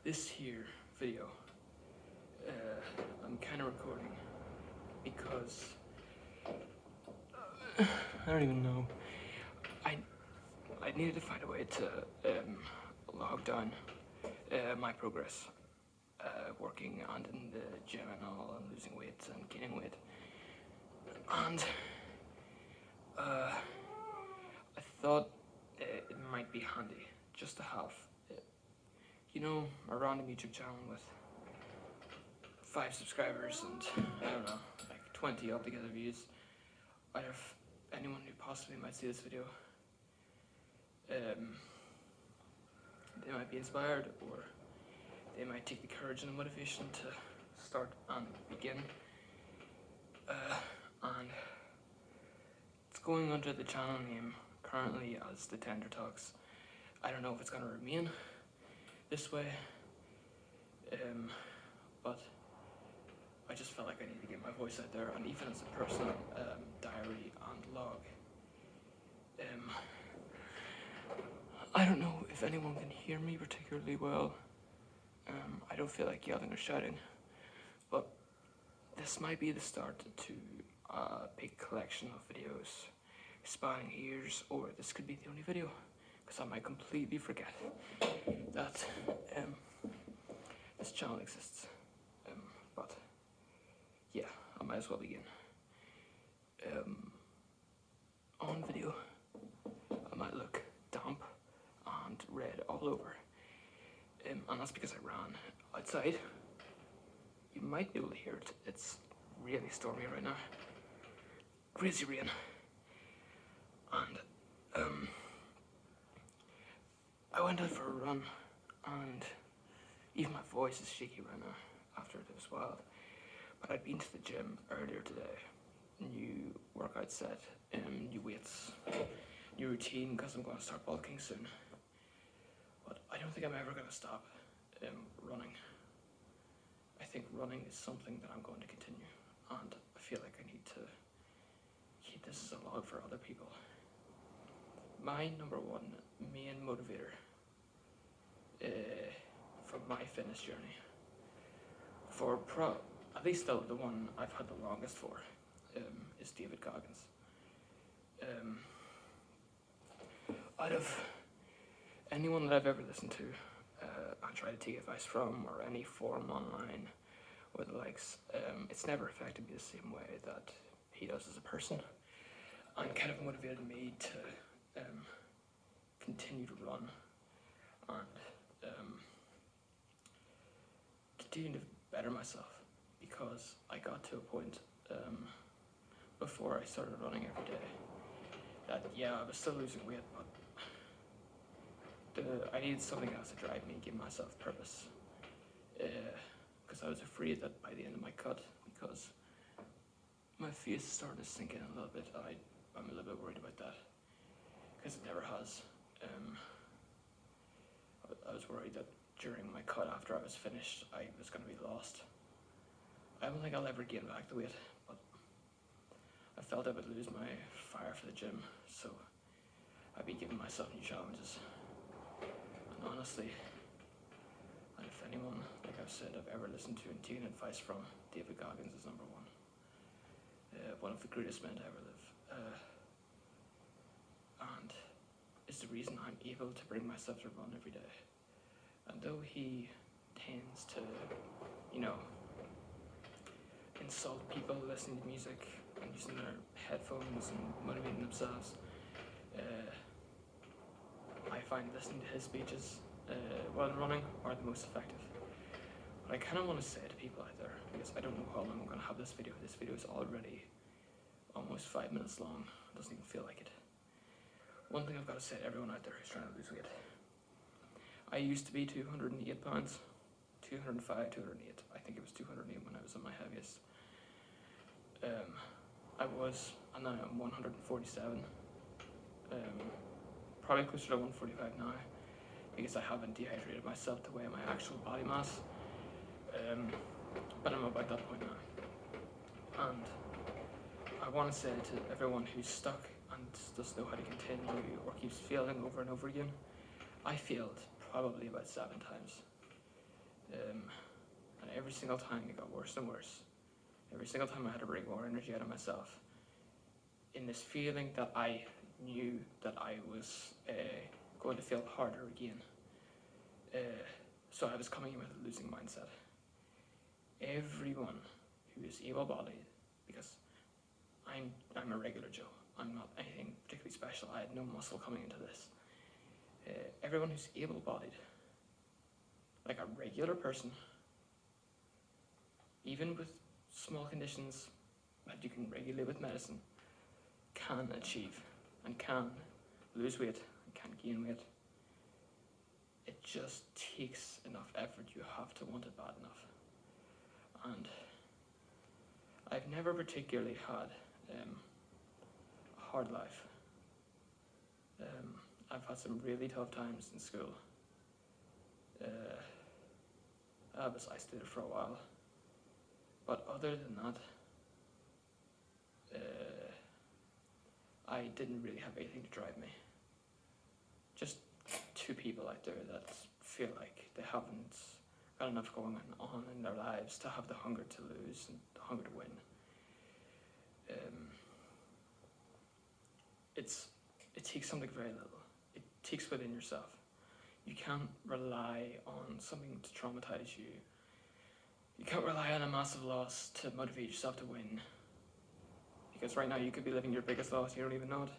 this here video, I'm kind of recording because I don't even know. I needed to find a way to log down my progress working and in the gym and all, and losing weight and gaining weight. And I thought it might be handy just to have, a random YouTube channel with 5 subscribers and, I don't know, like 20 altogether views out of anyone who possibly might see this video. They might be inspired, or they might take the courage and the motivation to start and begin. And it's going under the channel name currently as The Tender Talks. I don't know if it's going to remain this way, but I just felt like I need to get my voice out there, and even as a personal diary and log. I don't know if anyone can hear me particularly well. I don't feel like yelling or shouting, but this might be the start to a big collection of videos spanning years, or this could be the only video, because I might completely forget that this channel exists. But yeah, I might as well begin. On video, I might look damp and red all over, and that's because I ran outside. You might be able to hear it. It's really stormy right now, crazy rain, and I went out for a run, and even my voice is shaky right now after it was wild. But I'd been to the gym earlier today. New workout set, new weights, new routine, because I'm going to start bulking soon. But I don't think I'm ever going to stop running. I think running is something that I'm going to continue, and I feel like I need to keep this as a log for other people. My number one main motivator for my fitness journey, for at least the one I've had the longest for, is David Goggins. Out of anyone that I've ever listened to and tried to take advice from, or any forum online or the likes, it's never affected me the same way that he does as a person, and kind of motivated me to continue to run and continue to better myself, because I got to a point before I started running every day that, yeah, I was still losing weight, but I needed something else to drive me and give myself purpose, because I was afraid that by the end of my cut, because my face is starting to sink in a little bit, I'm a little bit worried about that, because it never has. I was worried that during my cut, after I was finished, I was going to be lost. I don't think I'll ever gain back the weight, but I felt I would lose my fire for the gym, so I'd be giving myself new challenges. And honestly, and if anyone, like I've said, I've ever listened to and taken advice from, David Goggins is number one. One of the greatest men to ever live. And it's the reason I'm able to bring myself to run every day. And though he tends to, insult people listening to music and using their headphones and motivating themselves, I find listening to his speeches while running are the most effective. But I kind of want to say to people out there, because I don't know how long I'm going to have this video. This video is already almost 5 minutes long. It doesn't even feel like it. One thing I've got to say to everyone out there who's trying to lose weight. I used to be 208 pounds, 205, 208. I think it was 208 when I was at my heaviest. And now I'm 147. Probably closer to 145 now, because I haven't dehydrated myself to weigh my actual body mass. But I'm about that point now. And I want to say to everyone who's stuck and doesn't know how to continue, or keeps failing over and over again, I failed probably about 7 times. And every single time it got worse and worse. Every single time I had to bring more energy out of myself. In this feeling that I knew that I was going to feel harder again. So I was coming in with a losing mindset. Everyone who is able-bodied, because I'm a regular Joe. I'm not anything particularly special. I had no muscle coming into this. Everyone who's able-bodied, like a regular person, even with small conditions that you can regulate with medicine, can achieve and can lose weight and can gain weight. It just takes enough effort. You have to want it bad enough. And I've never particularly had a hard life. I've had some really tough times in school. I was isolated for a while. But other than that, I didn't really have anything to drive me. Just two people out there that feel like they haven't got enough going on in their lives to have the hunger to lose and the hunger to win. It takes something very little. It takes within yourself. You can't rely on something to traumatize you. You can't rely on a massive loss to motivate yourself to win. Because right now you could be living your biggest loss, you don't even know it.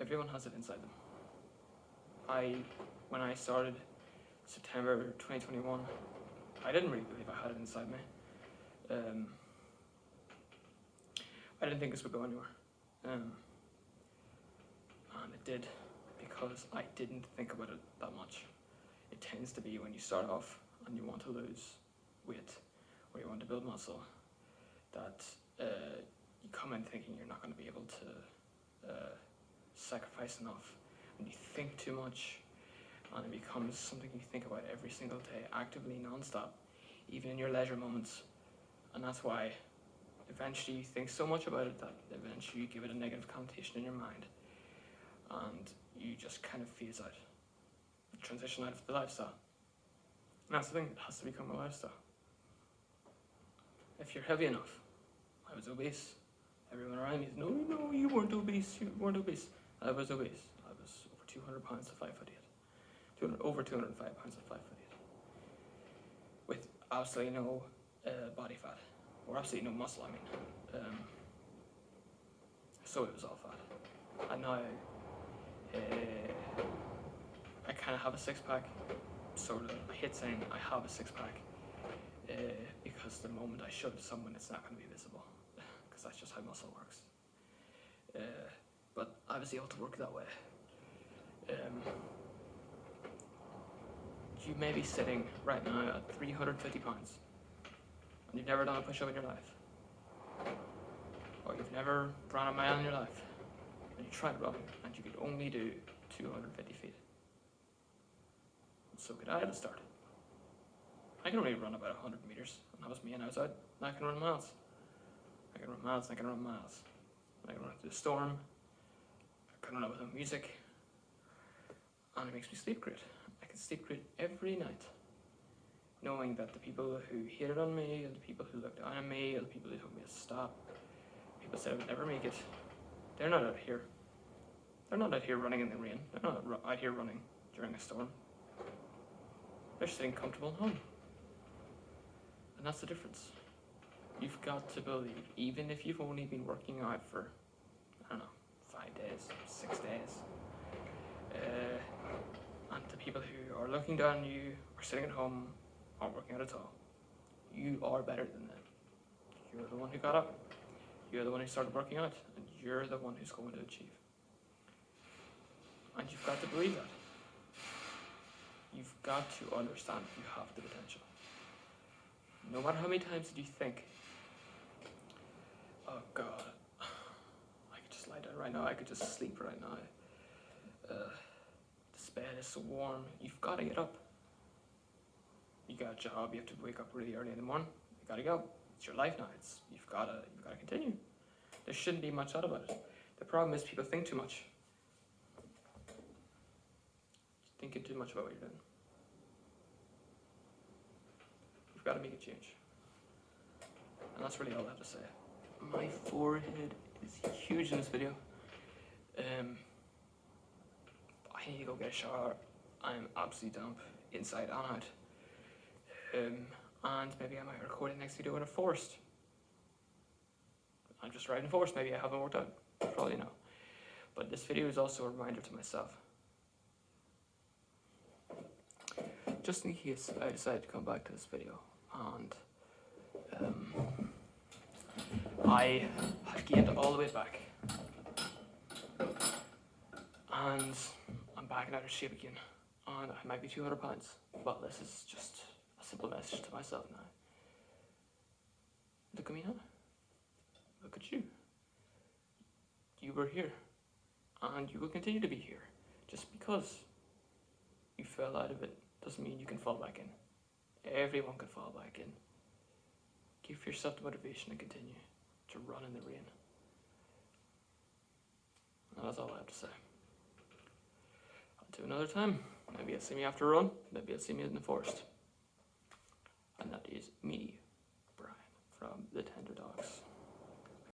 Everyone has it inside them. When I started September 2021, I didn't really believe I had it inside me. I didn't think this would go anywhere. And it did, because I didn't think about it that much. It tends to be when you start off and you want to lose weight or you want to build muscle, that you come in thinking you're not going to be able to sacrifice enough, and you think too much, and it becomes something you think about every single day, actively, non-stop, even in your leisure moments. And that's why eventually you think so much about it that eventually you give it a negative connotation in your mind, and you just kind of phase out, transition out of the lifestyle. And that's the thing, it has to become a lifestyle. If you're heavy enough, I was obese. Everyone around me said, no, you weren't obese, I was obese. I was over 200 pounds at 5'8". Over 205 pounds at 5'8". With absolutely no body fat, or absolutely no muscle, I mean. So it was all fat. And now I kind of have a six-pack, sort of. I hate saying I have a six-pack, because the moment I show it to someone, it's not going to be visible, because that's just how muscle works. But I was able to work that way. You may be sitting right now at 350 pounds, and you've never done a push-up in your life, or you've never run a mile in your life, and you tried running, and you could only do 250 feet. So could I at the start. I can only run about 100 meters, and that was me, and I was out. Now I can run miles. I can run miles, and I can run miles. I can run through the storm. I can run out without music. And it makes me sleep great. I can sleep great every night, knowing that the people who hated on me, and the people who looked down on me, and the people who told me to stop, people said I would never make it, they're not out here. They're not out here running in the rain. They're not out here running during a storm. They're sitting comfortable at home. And that's the difference. You've got to believe, even if you've only been working out for, 5 days, 6 days, and the people who are looking down on you, are sitting at home, aren't working out at all, you are better than them. You're the one who got up, you're the one who started working out, and you're the one who's going to achieve. And you've got to believe that. You've got to understand you have the potential. No matter how many times did you think, oh God, I could just lie down right now, I could just sleep right now. This bed is so warm. You've got to get up. You got a job, you have to wake up really early in the morning. You got to go. It's your life now. You've got to continue. There shouldn't be much out about it. The problem is people think too much. Thinking too much about what you're doing. gotta make a change. And that's really all I have to say. My forehead is huge in this video. I need to go get a shower. I'm absolutely damp, inside and out. And maybe I might record the next video in a forest. I'm just riding a forest, maybe I haven't worked out. Probably no. But this video is also a reminder to myself. Just in case I decide to come back to this video, and I have gained all the way back, and I'm back in out of shape again, and I might be 200 pounds, but this is just a simple message to myself now. Look at me now. Look at you. You were here, and you will continue to be here. Just because you fell out of it doesn't mean you can fall back in. Everyone can fall back in. Give yourself the motivation to continue to run in the rain. And that's all I have to say. Until another time, maybe you'll see me after a run, maybe you'll see me in the forest. And that is me, Brian, from the Tender Dogs.